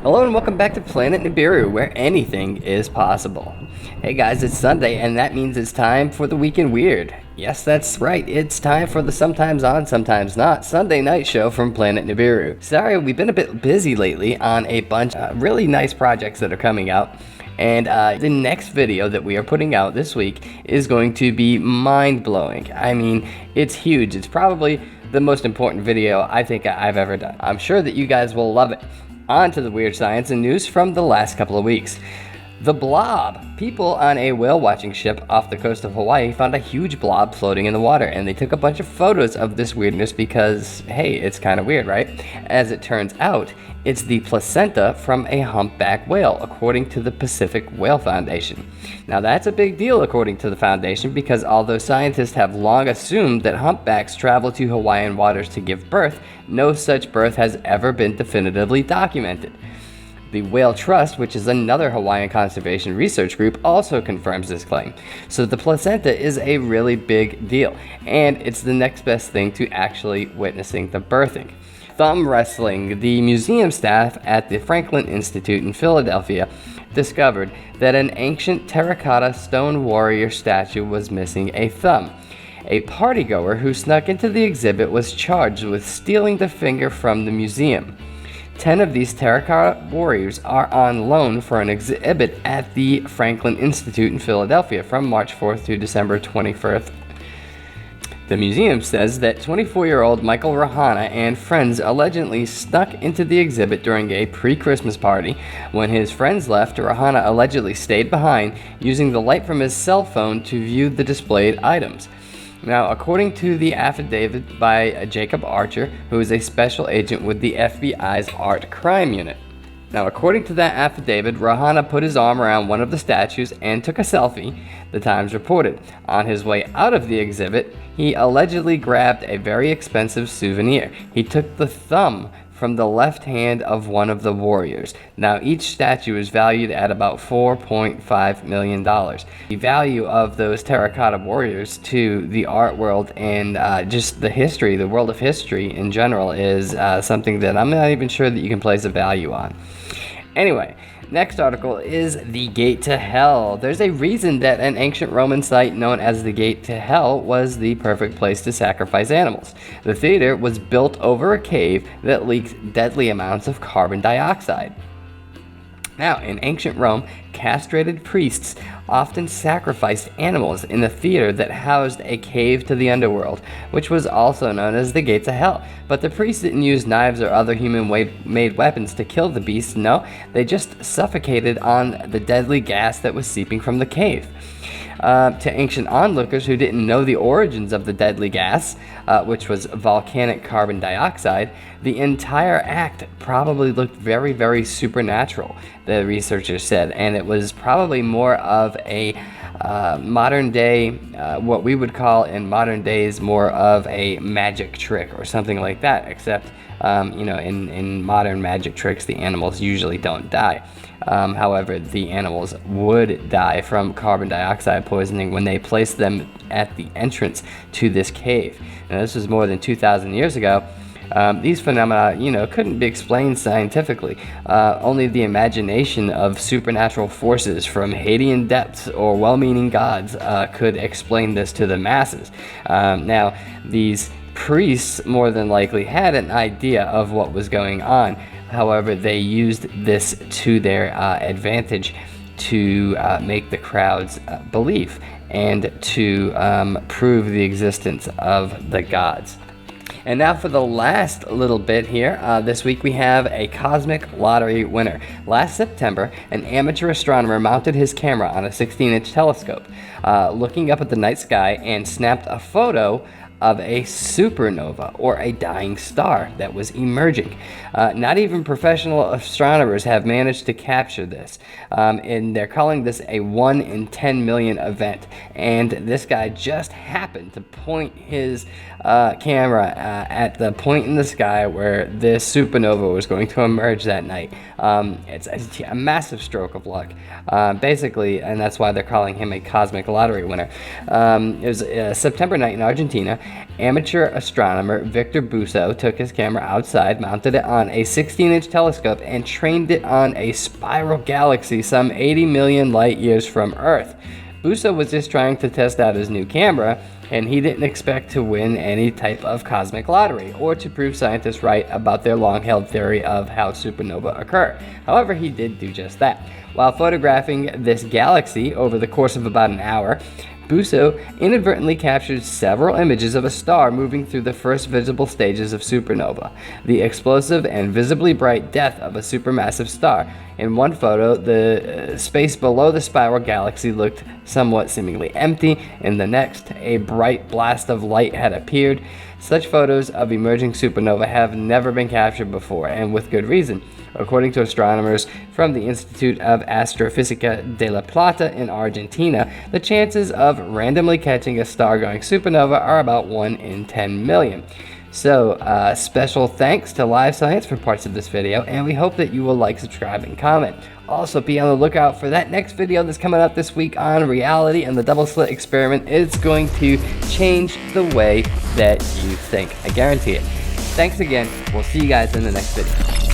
Hello and welcome back to Planet Nibiru, where anything is possible. Hey guys, it's Sunday, and that means it's time for the Week in Weird. Yes, that's right, it's time for the sometimes on, sometimes not Sunday night show from Planet Nibiru. Sorry, we've been a bit busy lately on a bunch of really nice projects that are coming out. And the next video that we are putting out this week is going to be mind-blowing. I mean, it's huge. It's probably the most important video I think I've ever done. I'm sure that you guys will love it. On to the weird science and news from the last couple of weeks. The blob. People on a whale watching ship off the coast of Hawaii found a huge blob floating in the water, and they took a bunch of photos of this weirdness because, hey, it's kind of weird, right? As it turns out, it's the placenta from a humpback whale, according to the Pacific Whale Foundation. Now that's a big deal according to the foundation, because although scientists have long assumed that humpbacks travel to Hawaiian waters to give birth, no such birth has ever been definitively documented. The Whale Trust, which is another Hawaiian conservation research group, also confirms this claim. So the placenta is a really big deal, and it's the next best thing to actually witnessing the birthing. Thumb wrestling. The museum staff at the Franklin Institute in Philadelphia discovered that an ancient terracotta stone warrior statue was missing a thumb. A partygoer who snuck into the exhibit was charged with stealing the finger from the museum. 10 of these Terracotta Warriors are on loan for an exhibit at the Franklin Institute in Philadelphia from March 4th to December 21st. The museum says that 24-year-old Michael Rahana and friends allegedly snuck into the exhibit during a pre-Christmas party. When his friends left, Rahana allegedly stayed behind, using the light from his cell phone to view the displayed items. Now, according to the affidavit by Jacob Archer, who is a special agent with the FBI's Art Crime Unit. Now, according to that affidavit, Rahana put his arm around one of the statues and took a selfie, the Times reported. On his way out of the exhibit, he allegedly grabbed a very expensive souvenir. He took the thumb from the left hand of one of the warriors. Now, each statue is valued at about $4.5 million. The value of those terracotta warriors to the art world and just the history, the world of history in general, is something that I'm not even sure that you can place a value on. Anyway, next article is the Gate to Hell. There's a reason that an ancient Roman site known as the Gate to Hell was the perfect place to sacrifice animals. The theater was built over a cave that leaked deadly amounts of carbon dioxide. Now, in ancient Rome, castrated priests often sacrificed animals in the theater that housed a cave to the underworld, which was also known as the Gates of Hell. But the priests didn't use knives or other human-made weapons to kill the beasts. No, they just suffocated on the deadly gas that was seeping from the cave. To ancient onlookers who didn't know the origins of the deadly gas, which was volcanic carbon dioxide, the entire act probably looked very, very supernatural, the researchers said, and it was probably more of a modern day, what we would call in modern days more of a magic trick or something like that, except in modern magic tricks the animals usually don't die. However, the animals would die from carbon dioxide poisoning when they placed them at the entrance to this cave. Now, this was more than 2,000 years ago. These phenomena, couldn't be explained scientifically. Only the imagination of supernatural forces from Hadean depths or well-meaning gods could explain this to the masses. Now, these priests more than likely had an idea of what was going on. However, they used this to their advantage to make the crowds believe and to prove the existence of the gods. And now for the last little bit here. This week we have a cosmic lottery winner. Last September, an amateur astronomer mounted his camera on a 16-inch telescope, looking up at the night sky, and snapped a photo of a supernova, or a dying star that was emerging. Not even professional astronomers have managed to capture this, and they're calling this a 1 in 10 million event. And this guy just happened to point his camera at the point in the sky where this supernova was going to emerge that night. It's a massive stroke of luck, basically, and that's why they're calling him a cosmic lottery winner. It was a September night in Argentina, Amateur astronomer Victor Busso took his camera outside, mounted it on a 16-inch telescope, and trained it on a spiral galaxy some 80 million light years from Earth. Busso was just trying to test out his new camera, and he didn't expect to win any type of cosmic lottery or to prove scientists right about their long-held theory of how supernova occur. However, he did do just that. While photographing this galaxy over the course of about an hour, Busso inadvertently captured several images of a star moving through the first visible stages of supernova, the explosive and visibly bright death of a supermassive star. In one photo, the space below the spiral galaxy looked somewhat seemingly empty. In the next, a bright blast of light had appeared. Such photos of emerging supernova have never been captured before, and with good reason. According to astronomers from the Institute of Astrofísica de La Plata in Argentina, the chances of randomly catching a star-going supernova are about 1 in 10 million. So, special thanks to Live Science for parts of this video, and we hope that you will like, subscribe, and comment. Also, be on the lookout for that next video that's coming up this week on reality and the double slit experiment. It's going to change the way that you think. I guarantee it. Thanks again. We'll see you guys in the next video.